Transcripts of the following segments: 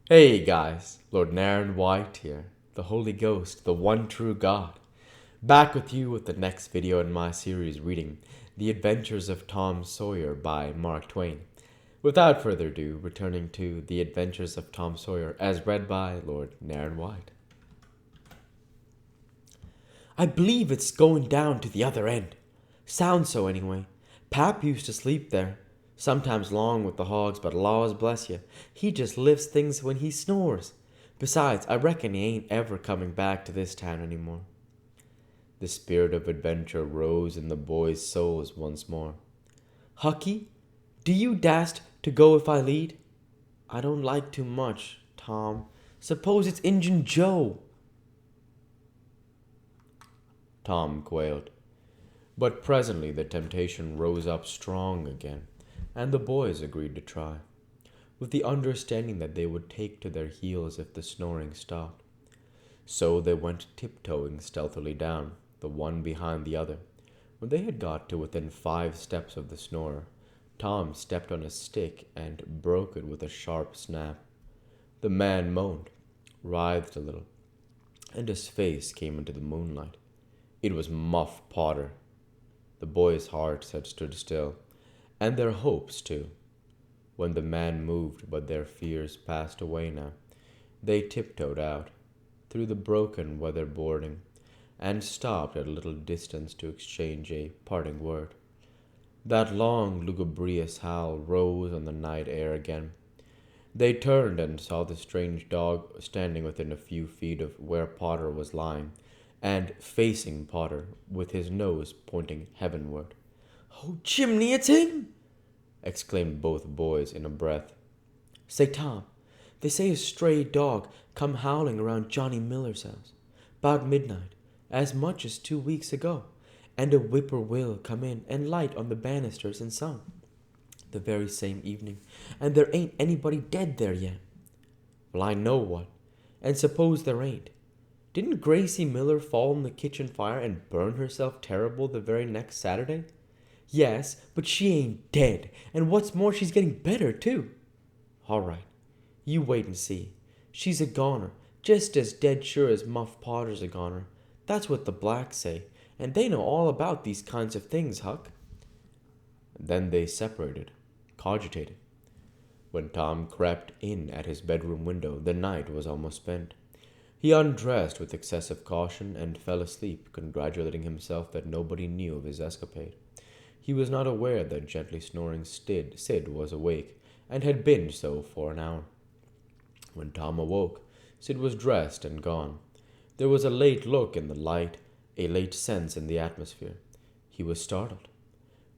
Hey guys, Lord Naren White here, the Holy Ghost, the one true God, back with you with the next video in my series reading The Adventures of Tom Sawyer by Mark Twain. Without further ado, returning to The Adventures of Tom Sawyer as read by Lord Naren White. I believe it's going down to the other end. Sounds so anyway. Pap used to sleep there. Sometimes long with the hogs, but laws bless you, he just lifts things when he snores. Besides, I reckon he ain't ever coming back to this town anymore. The spirit of adventure rose in the boys' souls once more. Hucky, do you dast to go if I lead? I don't like too much, Tom. Suppose it's Injun Joe. Tom quailed. But presently the temptation rose up strong again, and the boys agreed to try, with the understanding that they would take to their heels if the snoring stopped. So they went tiptoeing stealthily down, the one behind the other. When they had got to within 5 steps of the snorer, Tom stepped on a stick and broke it with a sharp snap. The man moaned, writhed a little, and his face came into the moonlight. It was Muff Potter. The boys' hearts had stood still, and their hopes too. When the man moved, but their fears passed away now, they tiptoed out, through the broken weather boarding, and stopped at a little distance to exchange a parting word. That long, lugubrious howl rose on the night air again. They turned and saw the strange dog standing within a few feet of where Potter was lying, and facing Potter, with his nose pointing heavenward. "Oh, Jiminy, it's him!" exclaimed both boys in a breath. "Say, Tom, they say a stray dog come howling around Johnny Miller's house, 'bout midnight, as much as 2 weeks ago, and a whippoorwill come in and light on the banisters and sung, the very same evening, and there ain't anybody dead there yet." "Well, I know what. And suppose there ain't. Didn't Gracie Miller fall in the kitchen fire and burn herself terrible the very next Saturday?" "Yes, but she ain't dead, and what's more, she's getting better, too." "All right, you wait and see. She's a goner, just as dead sure as Muff Potter's a goner. That's what the blacks say, and they know all about these kinds of things, Huck." Then they separated, cogitating. When Tom crept in at his bedroom window, the night was almost spent. He undressed with excessive caution and fell asleep, congratulating himself that nobody knew of his escapade. He was not aware that gently snoring Sid was awake, and had been so for an hour. When Tom awoke, Sid was dressed and gone. There was a late look in the light, a late sense in the atmosphere. He was startled.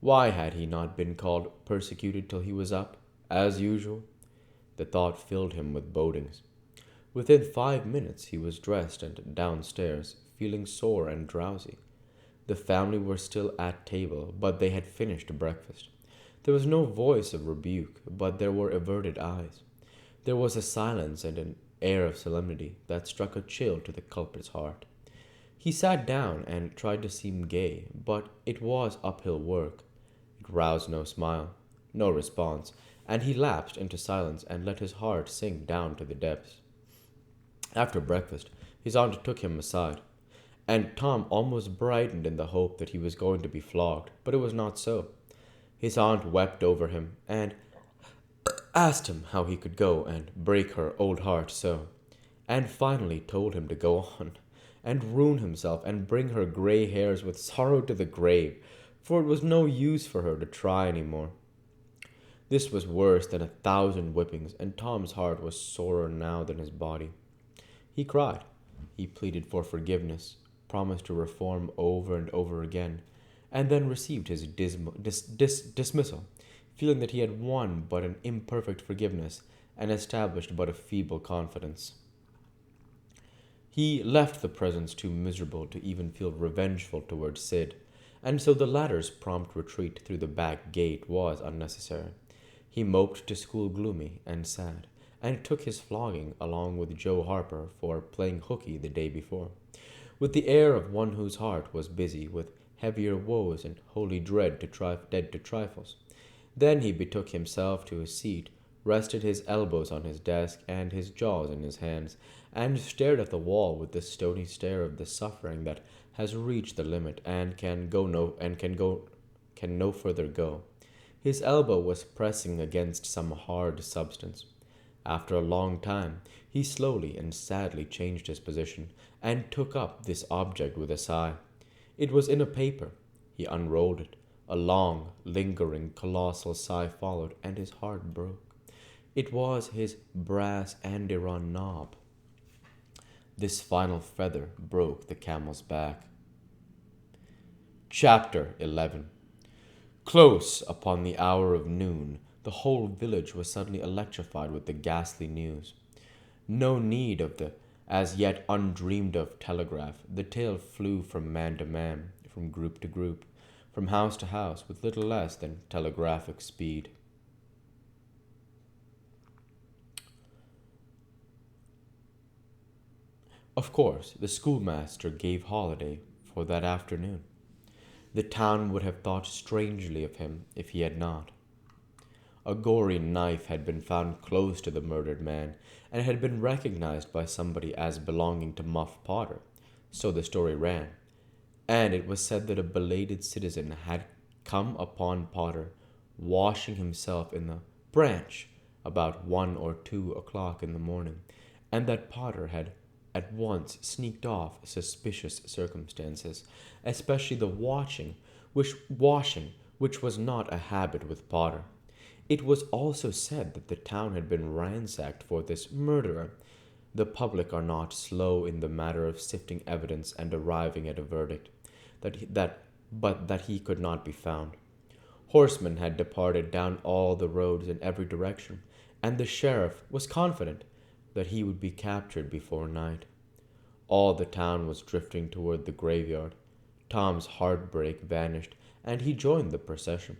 Why had he not been called persecuted till he was up, as usual? The thought filled him with bodings. Within 5 minutes he was dressed and downstairs, feeling sore and drowsy. The family were still at table, but they had finished breakfast. There was no voice of rebuke, but there were averted eyes. There was a silence and an air of solemnity that struck a chill to the culprit's heart. He sat down and tried to seem gay, but it was uphill work. It roused no smile, no response, and he lapsed into silence and let his heart sink down to the depths. After breakfast, his aunt took him aside, and Tom almost brightened in the hope that he was going to be flogged, but it was not so. His aunt wept over him, and asked him how he could go and break her old heart so, and finally told him to go on, and ruin himself and bring her gray hairs with sorrow to the grave, for it was no use for her to try any more. This was worse than 1,000 whippings, and Tom's heart was sorer now than his body. He cried. He pleaded for forgiveness, promised to reform over and over again, and then received his dismissal, feeling that he had won but an imperfect forgiveness and established but a feeble confidence. He left the presence too miserable to even feel revengeful towards Sid, and so the latter's prompt retreat through the back gate was unnecessary. He moped to school gloomy and sad, and took his flogging along with Joe Harper for playing hooky the day before, with the air of one whose heart was busy with heavier woes and holy dread to trifles. Then he betook himself to his seat, rested his elbows on his desk and his jaws in his hands, and stared at the wall with the stony stare of the suffering that has reached the limit and can no further go. His elbow was pressing against some hard substance. After a long time, he slowly and sadly changed his position and took up this object with a sigh. It was in a paper. He unrolled it. A long, lingering, colossal sigh followed, and his heart broke. It was his brass andiron knob. This final feather broke the camel's back. Chapter 11. Close upon the hour of noon, the whole village was suddenly electrified with the ghastly news. No need of the as yet undreamed of telegraph. The tale flew from man to man, from group to group, from house to house, with little less than telegraphic speed. Of course, the schoolmaster gave holiday for that afternoon. The town would have thought strangely of him if he had not. A gory knife had been found close to the murdered man, and had been recognized by somebody as belonging to Muff Potter, so the story ran, and it was said that a belated citizen had come upon Potter washing himself in the branch about 1 or 2 o'clock in the morning, and that Potter had at once sneaked off suspicious circumstances, especially the washing, which was not a habit with Potter. It was also said that the town had been ransacked for this murderer. The public are not slow in the matter of sifting evidence and arriving at a verdict, but that he could not be found. Horsemen had departed down all the roads in every direction, and the sheriff was confident that he would be captured before night. All the town was drifting toward the graveyard. Tom's heartbreak vanished, and he joined the procession.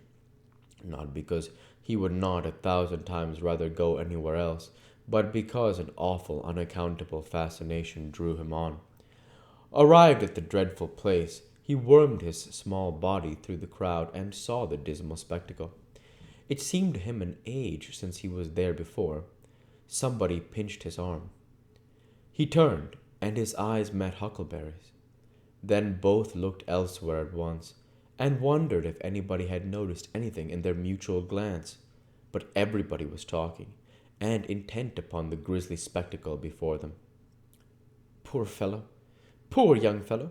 Not because he would not 1,000 times rather go anywhere else, but because an awful, unaccountable fascination drew him on. Arrived at the dreadful place, he wormed his small body through the crowd and saw the dismal spectacle. It seemed to him an age since he was there before. Somebody pinched his arm. He turned, and his eyes met Huckleberry's. Then both looked elsewhere at once, and wondered if anybody had noticed anything in their mutual glance. But everybody was talking, and intent upon the grisly spectacle before them. Poor fellow! Poor young fellow!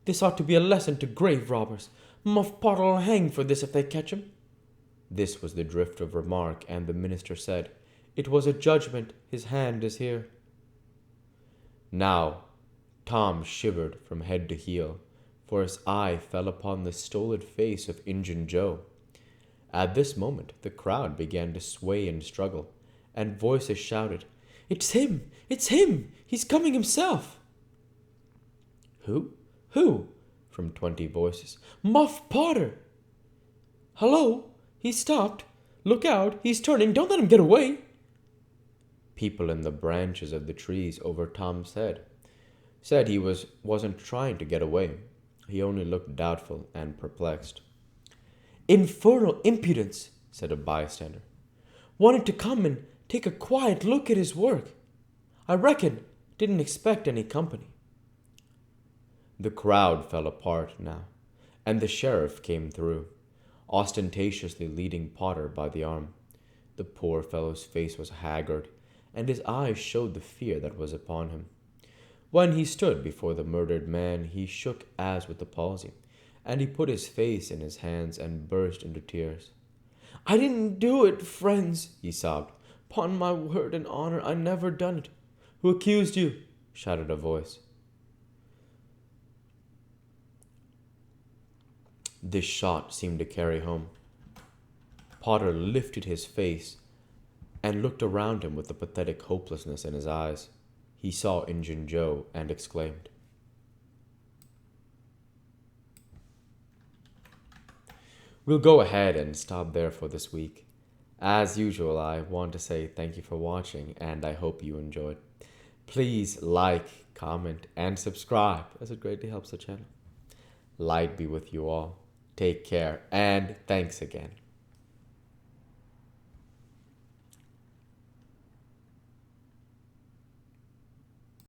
This ought to be a lesson to grave robbers. Muff Potter'll hang for this if they catch him. This was the drift of remark, and the minister said, "It was a judgment. His hand is here." Now, Tom shivered from head to heel, for his eye fell upon the stolid face of Injun Joe. At this moment, the crowd began to sway and struggle, and voices shouted, "It's him! It's him! He's coming himself!" Who? Who? From 20 voices. "Muff Potter!" "Hello! He stopped! Look out! He's turning! Don't let him get away!" People in the branches of the trees over Tom's head said he wasn't trying to get away. He only looked doubtful and perplexed. "Infernal impudence," said a bystander. "Wanted to come and take a quiet look at his work. I reckon didn't expect any company." The crowd fell apart now, and the sheriff came through, ostentatiously leading Potter by the arm. The poor fellow's face was haggard, and his eyes showed the fear that was upon him. When he stood before the murdered man, he shook as with the palsy, and he put his face in his hands and burst into tears. "I didn't do it, friends," he sobbed. "'Pon my word and honor, I never done it." "Who accused you?" shouted a voice. This shot seemed to carry home. Potter lifted his face and looked around him with a pathetic hopelessness in his eyes. He saw Injun Joe and exclaimed, "We'll go ahead and stop there for this week. As usual, I want to say thank you for watching, and I hope you enjoyed. Please like, comment, and subscribe, as it greatly helps the channel. Light be with you all. Take care, and thanks again.